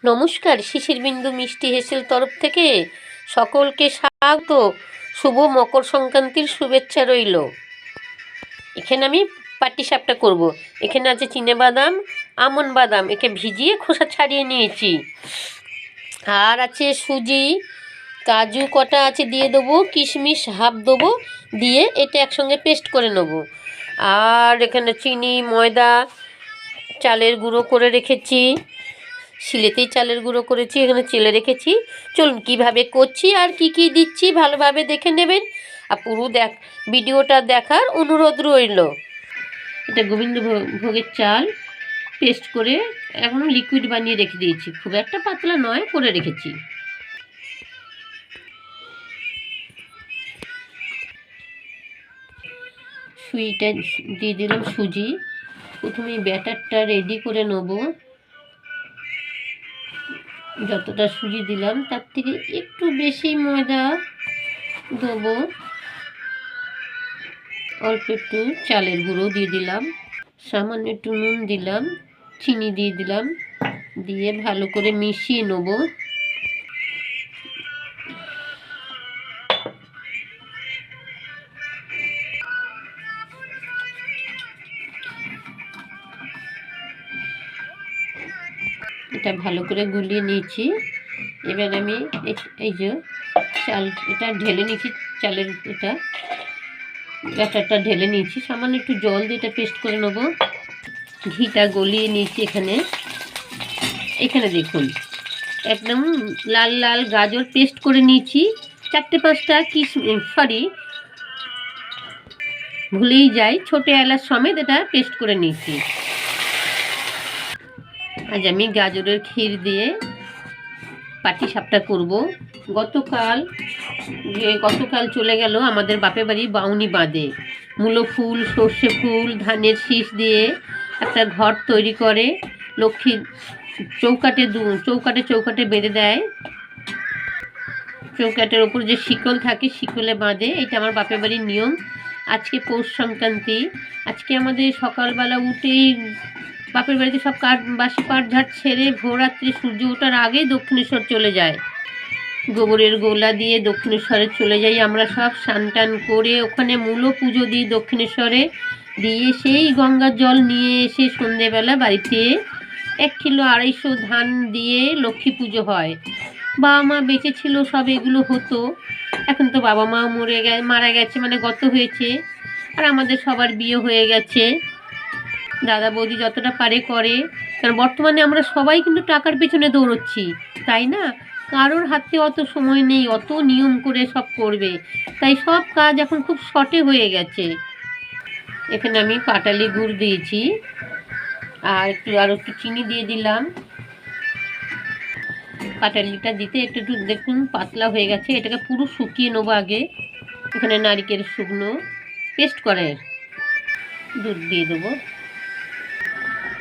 নমস্কার, শিশির বিন্দু মিষ্টি হেসেল তরফ থেকে সকলকে স্বাগত। শুভ মকর সংক্রান্তির শুভেচ্ছা রইল। এখানে আমি পাটিসাপটা করব। এখানে আছে চিনেবাদাম, আমন্ড বাদাম, একে ভিজিয়ে খোসা ছাড়িয়ে নিয়েছি। আর আছে সুজি, কাজু কটা আছে দিয়ে দেবো, কিশমিশ হাফ দেবো, দিয়ে এটা একসঙ্গে পেস্ট করে নেব। আর এখানে চিনি, ময়দা, চালের গুঁড়ো করে রেখেছি, শিলেতেই চালের গুঁড়ো করেছি, এখানে চেলে রেখেছি। চলুন কীভাবে করছি আর কি কি দিচ্ছি ভালোভাবে দেখে নেবেন, আর পুরো ভিডিওটা দেখার অনুরোধ রইল। এটা গোবিন্দ ভোগের চাল পেস্ট করে এখন লিকুইড বানিয়ে রেখে দিয়েছি, খুব একটা পাতলা নয় করে রেখেছি। সুইটা দিয়ে দিলাম সুজি। প্রথমে ব্যাটারটা রেডি করে নেব। যতটা সুজি দিলাম তার থেকে একটু বেশি ময়দা দেবো, অল্প একটু চালের গুঁড়ো দিয়ে দিলাম, সামান্য একটু নুন দিলাম, চিনি দিয়ে দিলাম, দিয়ে ভালো করে মিশিয়ে নেব। এটা ভালো করে গুলিয়ে নিয়েছি। এবার আমি এই যে চাল এটা ঢেলে নিয়েছি, চালের এটা ব্যাটারটা ঢেলে নিয়েছি, সামান্য একটু জল দিয়ে এটা পেস্ট করে নেব। ঘিটা গলিয়ে নিয়েছি। এখানে দেখুন একদম লাল লাল গাজর পেস্ট করে নিয়েছি, 4-5টা ভুলেই যাই, ছোটো এলাচ সমেত এটা পেস্ট করে নিয়েছি। আজ আমি গাজরের ক্ষীর দিয়ে পাটিসাপটা করব। গতকাল চলে গেল আমাদের বাপের বাড়ি বাউনি বাঁধে। মূলো ফুল, সর্ষে ফুল, ধানের শীষ দিয়ে একটা ঘর তৈরি করে লক্ষ্মী চৌকাটে বেঁধে দেয়। চৌকাটের ওপর যে শিকল থাকে শিকলে বাঁধে, এটা আমার বাপের বাড়ির নিয়ম। আজকে পৌষ সংক্রান্তি, আজকে আমাদের সকালবেলা উঠেই বাপের বাড়িতে সব বাসি পাটঝাট ছেড়ে ভোররাত্রে সূর্য ওঠার আগেই দক্ষিণেশ্বর চলে যায়। গোবরের গোলা দিয়ে দক্ষিণেশ্বরে চলে যাই আমরা সব, স্নান টান করে ওখানে মূল পুজো দিই দক্ষিণেশ্বরে, দিয়ে সেই গঙ্গার জল নিয়ে এসে সন্ধেবেলা বাড়িতে 1 কিলো 250 ধান দিয়ে লক্ষ্মী পুজো হয়। বাবা মা বেঁচে ছিল সব এগুলো হতো, এখন তো বাবা মা মারা গেছে, মানে গত হয়েছে, আর আমাদের সবার বিয়ে হয়ে গেছে। দাদা বৌদি যতটা পারে করে, কারণ বর্তমানে আমরা সবাই কিন্তু টাকার পেছনে দৌড়চ্ছি, তাই না? কারোর হাতে অত সময় নেই অত নিয়ম করে সব করবে, তাই সব কাজ এখন খুব শর্টে হয়ে গেছে। এখানে আমি পাটালি গুড় দিয়েছি, আর একটু চিনি দিয়ে দিলাম। পাটালিটা দিতে একটু দেখুন পাতলা হয়ে গেছে, এটাকে পুরো শুকিয়ে নেবো আগে। এখানে নারকেল শুকনো পেস্ট করে দুধ দিয়ে দেবো।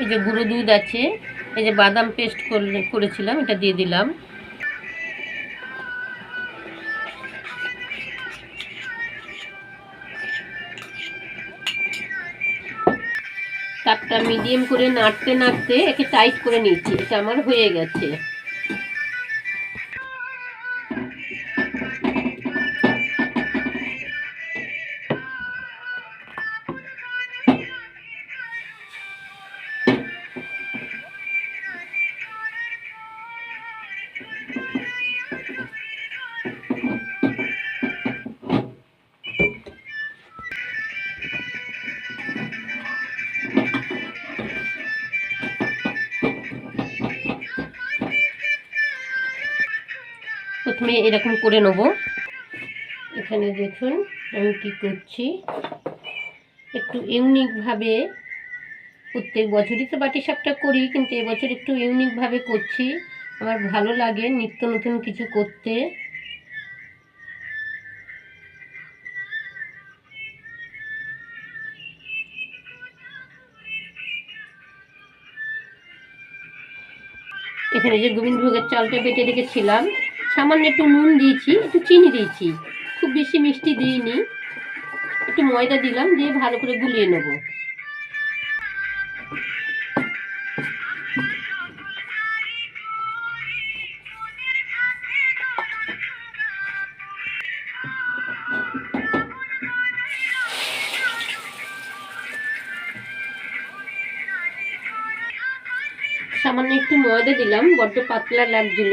এই যে গুঁড়ো দুধ আছে, এই যে বাদাম পেস্ট করেছিলাম এটা দিয়ে দিলাম। তাপটা মিডিয়াম করে নাড়তে নাড়তে একে টাইট করে নিচ্ছি, এটা আমার হয়ে গেছে। প্রথমে এরকম করে নেব। এখানে দেখুন আমি কি করছি, একটু ইউনিকভাবে, প্রত্যেক বছরই তো পাটিসাপটা করি, কিন্তু এবছর একটু ইউনিকভাবে করছি। আমার ভালো লাগে নিত্য নতুন কিছু করতে। এখানে যে গোবিন্দভোগের চালটা বেটে রেখেছিলাম, সামান্য একটু নুন দিয়েছি, একটু চিনি দিয়েছি, খুব বেশি মিষ্টি দিইনি, একটু ময়দা দিলাম, দিয়ে ভালো করে গুলিয়ে নেব। সামান্য একটু ময়দা দিলাম, বড্ড পাতলা লাগছিল।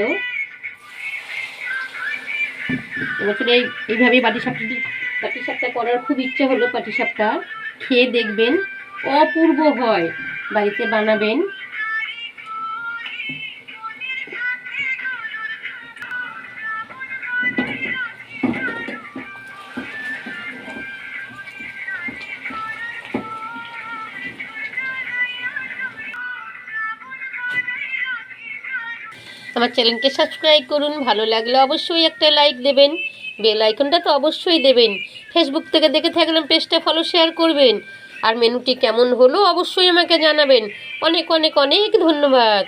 এবছর এইভাবে পাটিসাপটা করার খুব ইচ্ছে হলো। পাটিসাপটা খেয়ে দেখবেন, অপূর্ব হয়, বাড়িতে বানাবেন। আমার চ্যানেলকে সাবস্ক্রাইব করুন, ভালো লাগলে অবশ্যই একটা লাইক দেবেন, বেল আইকনটা তো অবশ্যই দেবেন। ফেসবুক থেকে দেখে থাকলে পেজটা ফলো শেয়ার করবেন। আর মেনুটি কেমন হলো অবশ্যই আমাকে জানাবেন। অনেক অনেক অনেক ধন্যবাদ।